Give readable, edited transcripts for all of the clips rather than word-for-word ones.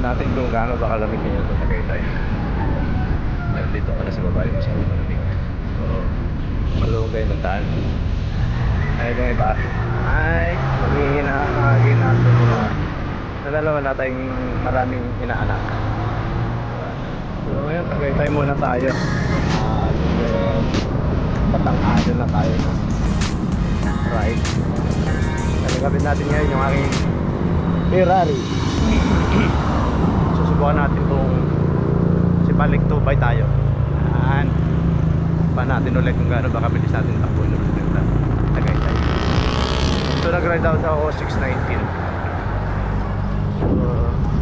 natin kung gaano ba kalamig ngayon sa Tagaytay. Ayun, dito ka na sa baba, yung masyadong malamig. So, malugay ng daan. Ayun yung iba. Ay, maghihina natin yun. Sa dalawa natin maraming inaanak. So, ngayon, Tagaytay muna tayo. Patang-adyo na tayo na ride. Nagagapit natin ngayon yung aking Ferrari. Susubukan natin kung si Balik Tubay tayo. Yan. Pa natin ulit kung gaano ba kabilis natin takbo ng Tagaytay. So nag-ride out ako 6:19. So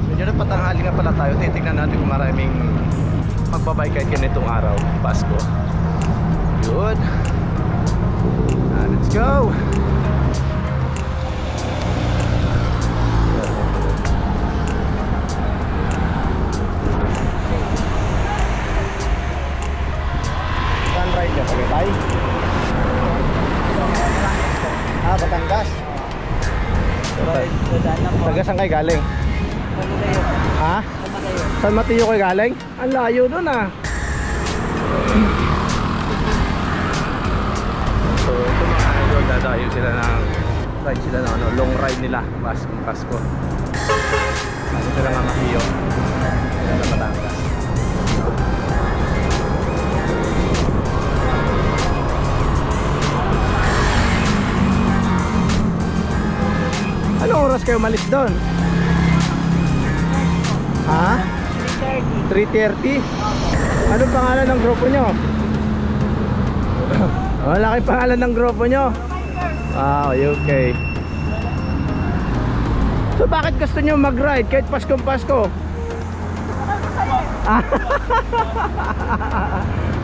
medyo na patanghali nga pala tayo. Titignan natin kung maraming magbabike kahit ganitong araw, Pasko. Good. Let's go. Saan ride niya? Tagaytay? Batangas. Taga saan kayo galing? Ha? San Mateo kayo galing? Ang layo doon ah. So ito mga idol, dadayo sila ng ride sila ng long ride nila Pasko. Ano sila nga Mateo? Sila na Batangas. Anong oras kayo malis doon? Ha? 3:30. Anong pangalan ng grupo nyo? Wala kayong pangalan ng grupo nyo? Okay. So bakit gusto nyo mag-ride kahit Paskong Pasko?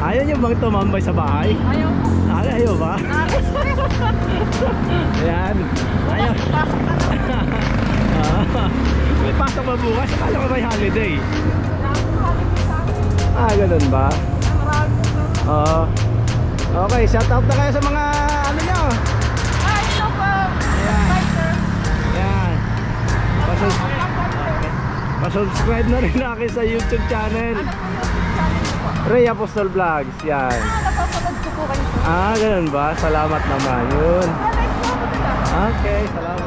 Ayaw nyo bang tumambay sa bahay? Ayaw ba? Ayan. Ayaw. May pasok ba bukas? Akala ko may holiday. Ganun ba? Okay, shout out na kayo sa mga ano nyo. Ito po. Yan. Pasubscribe na rin nakin sa YouTube channel. Ray Apostol Vlogs. Yan. Napapagod ko po kayo. Ganun ba? Salamat naman. Yun. Okay, salamat.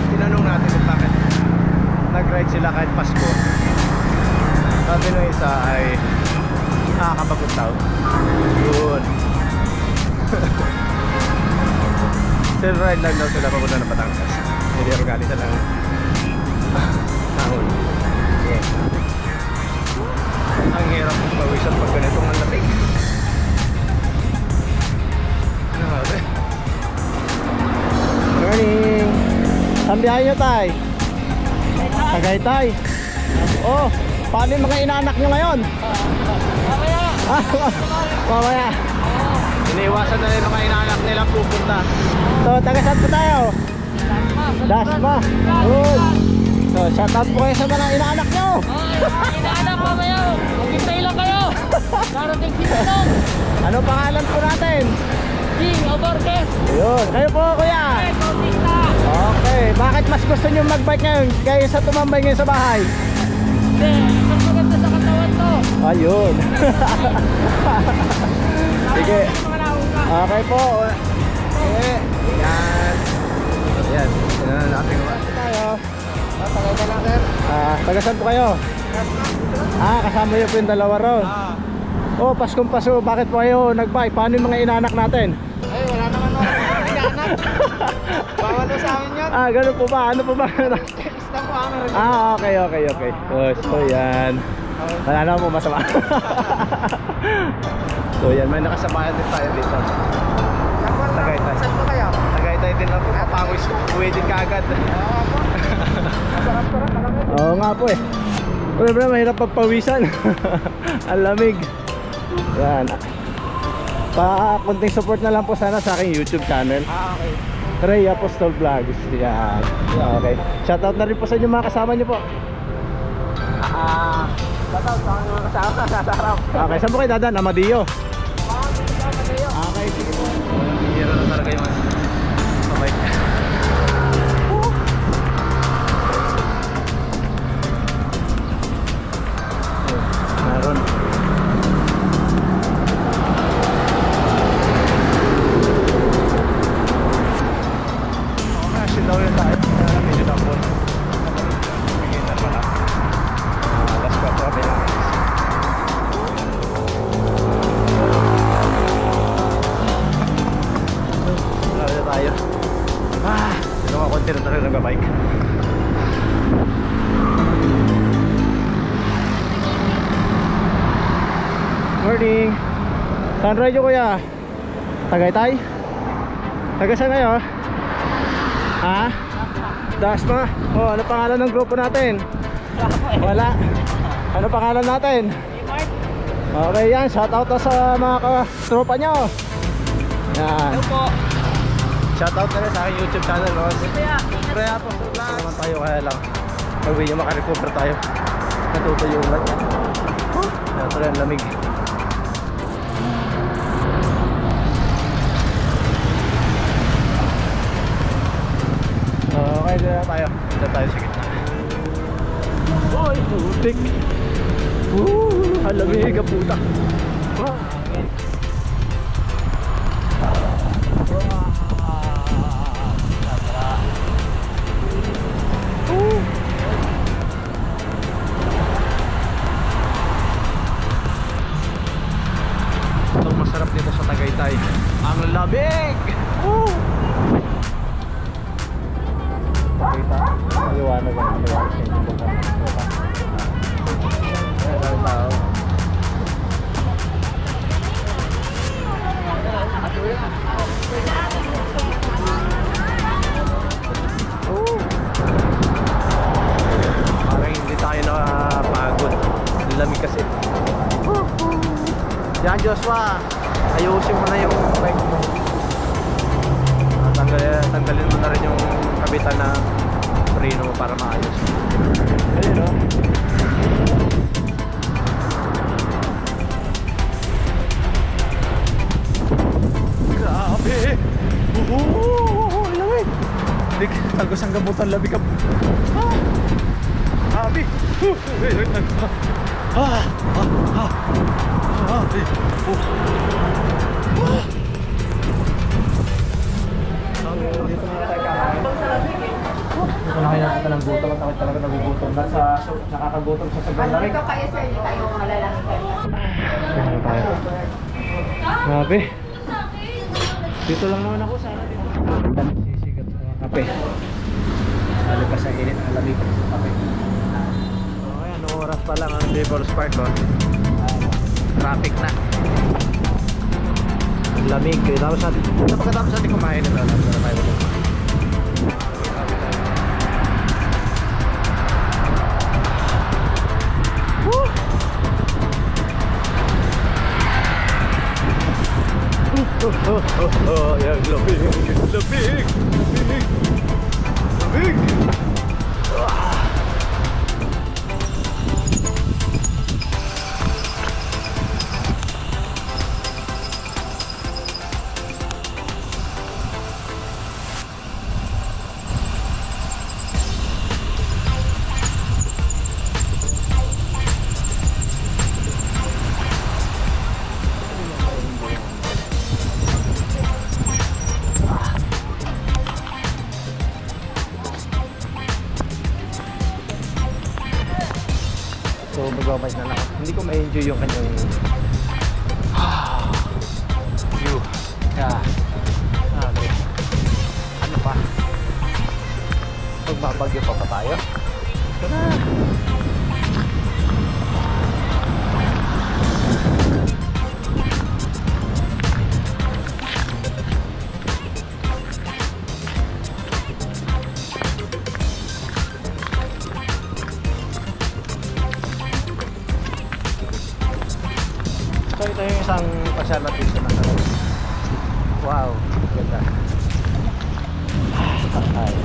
Tinanong natin kung bakit nag-ride sila kahit Pasko. Sabi nung isa ay nakakapagod daw. Yun. Still ride lang daw sila papunta ng Batangas. Hindi ako galing sa lang nahon. Yeah. Ang hirap kong pawisan pag ganitong ang lamig. Ano ba ito? Morning! Saan biyahe nyo tay? Tagaytay. Oh, paano yung mga inaanak nyo ngayon? Mamaya. Iniiwasan na rin mga inaanak nila pupunta. So, taga saan po tayo? Dasma. Good. So, shout out po kayo sa mga inaanak nyo. Inaanak po kayo. Mag-stay lang kayo. Darating si Manong. Ano pangalan po natin? King Oborges. Ayun. Kayo po kuya. Bautista. Okay. Bakit mas gusto nyo mag-bike ngayon kaysa tumambay ngayon sa bahay? Hindi. Mas maganda sa katawan to. Ayun. Sige. Okay po. Okay. Yan. Yan. Yan natin. Tayo. Tagay ka lang sir. Taga saan po kayo? Kasama nyo po yung dalawa ron. Oh, Paskong Pasko. Bakit po kayo nag-bike? Paano yung mga inaanak natin? Ay, wala naman ako. Inaanak. Bawal mo sa amin yan. Ganun po ba? Ano po ba? Isda po ang rin. Okay. So yan. Wala naman po masama. So yan, may nakasamahan din tayo dito. Tagaytay. Saan po kayo? Tagaytay din lang po. Kapangos. Uwi din kaagad. Oo nga po eh. Pero mahirap pagpawisan. Ang lamig. Yan. Konting support na lang po sana sa aking YouTube channel. Okay. Ray Apostol Vlogs. Yan. Okay. Shoutout na rin po sa inyo mga kasama nyo po. Shoutout sa mga kasama sa sarap. Okay, saan po kayo dadan? Amadeo. Okay, sige po. Hihira na talaga yung Meron talaga nagbabike. Morning. Saan radyo kuya? Tagaytay? Taga saan kayo? Ha? Dasma? Oh, ano pangalan ng grupo natin? Wala. Ano pangalan natin? Okay yan, shoutout na sa mga tropa nyo. Yan. Shoutout na rin sa aking YouTube channel. Kaya po, naman tayo kaya lang pag-uwi nyo makarecover tayo. Natuto yung ulat niya. Yan, ito rin, lamig. Okay, dito na tayo. Dito tayo sa gitna. Uy, putik. Halamig ang puta. Itong masarap dito sa Tagaytay, ang lamig. Kita, maliwanag ang maliwanag sa inyo. Maraming tao. Parang hindi tayo napagod. Lamig kasi. Yan Joshua, ayusin mo na yung bike mo. Tanggalin mo na rin yung kabitan na preno mo para maayos. Ayun o. Grabe! Lamig! Tagos ang gamutan, lamig ka. Grabe! Dito na kayo nakita ng gutom at takot talaga nagugutom na nakakagutom sa sobrang lamig. Ito kayo sir, hindi tayo malalaki kayo. Ano tayo? Grabe. Dito lang naman ako sana dito. Sisigat sa mga kape. Lalo pa sa init ang lamig sa kape. Okay, anong oras pa lang ang Devil's Park oh. Traffic na. Ang lamig. Tapos pagkatapos natin kumain na lang na tayo ulit. Yang lamig, lamig, lamig, lamig. So magbabike na lang ako. Hindi ko ma-enjoy yung kanyang view. Yeah. Okay. Ano pa? Magbabagyo pa tayo? Ito na. So ito yung isang pasyal na pista na sa wow, ganda. Ay.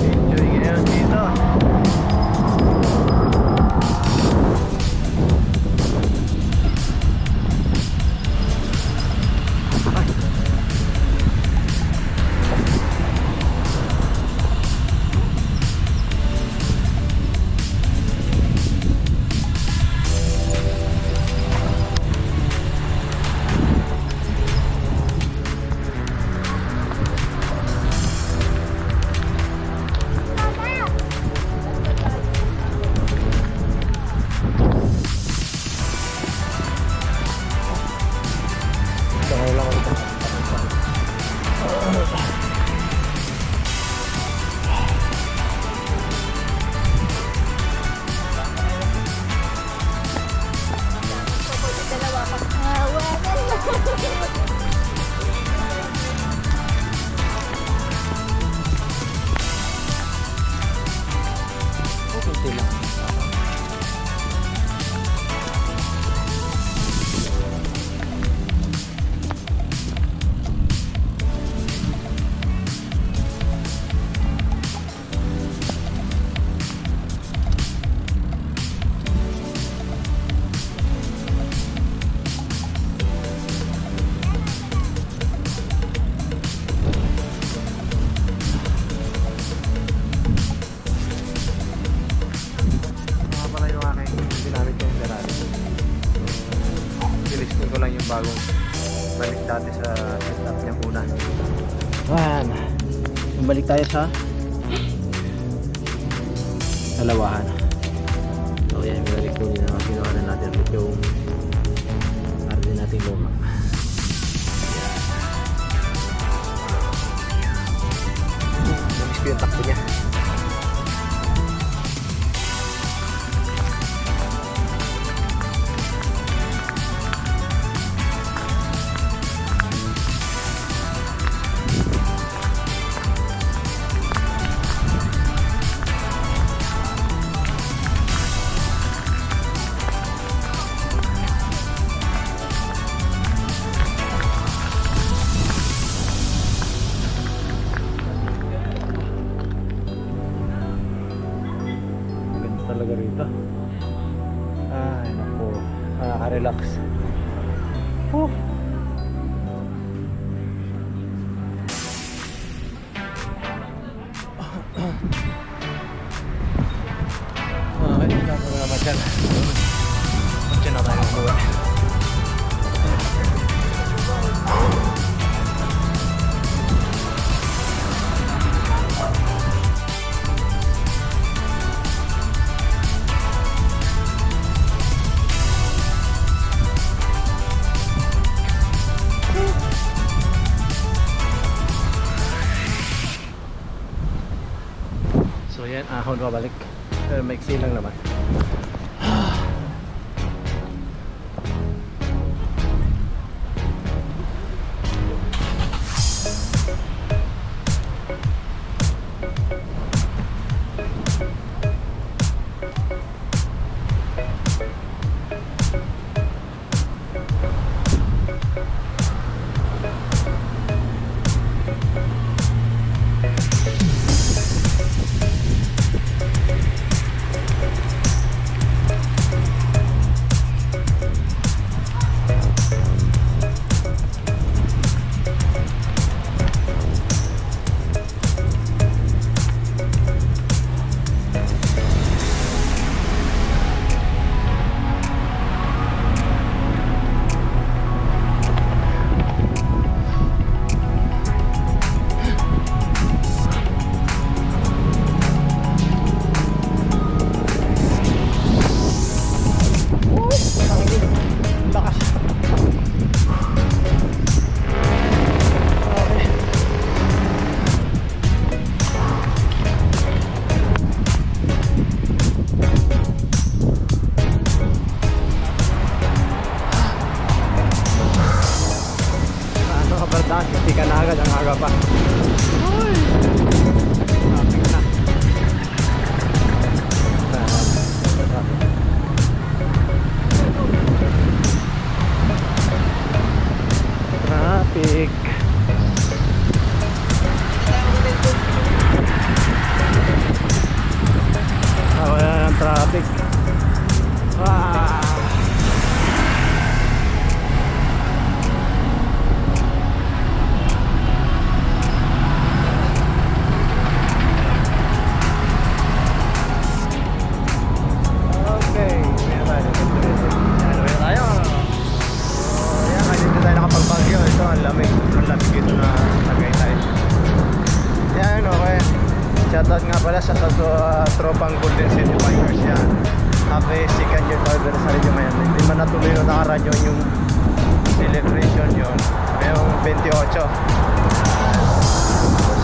Enjoy ngayon dito. balik tayo sa Dalawahan. So yan, balik po nila. Ginawa na natin ulit yung RD natin luma. Namiss ko yung takbo niya. Talaga rito. Ay, naku. Nakaka-relax. Oh. Okay, hindi ako naman dyan. Diyan na tayo buwan. So yan, ahon babalik. Pero maiksi lang naman. Hindi ka na agad, ang aga pa. Uy! Traffic na. Traffic. Wala ng traffic. Shoutout nga pala sa tropang Golden City Bikers yan. Happy second year anniversary nyo ngayon. Hindi man natuloy na nakaradyo yung celebration yun. Ngayong 28. So,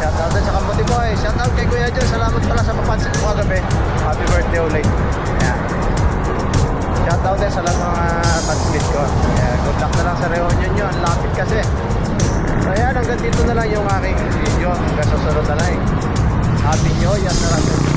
shoutout din sa Kamuti Boy. Shoutout kay Kuya John. Salamat pala sa papansin mo kagabi. Happy birthday ulit. Yeah. Shoutout din sa lahat ng mga touchmate ko. Yeah, good luck na lang sa reunion nyo. Ang lapit kasi. So yan, hanggang dito na lang yung aking video. Hanggang susunod na lang. Happy New Year na lang.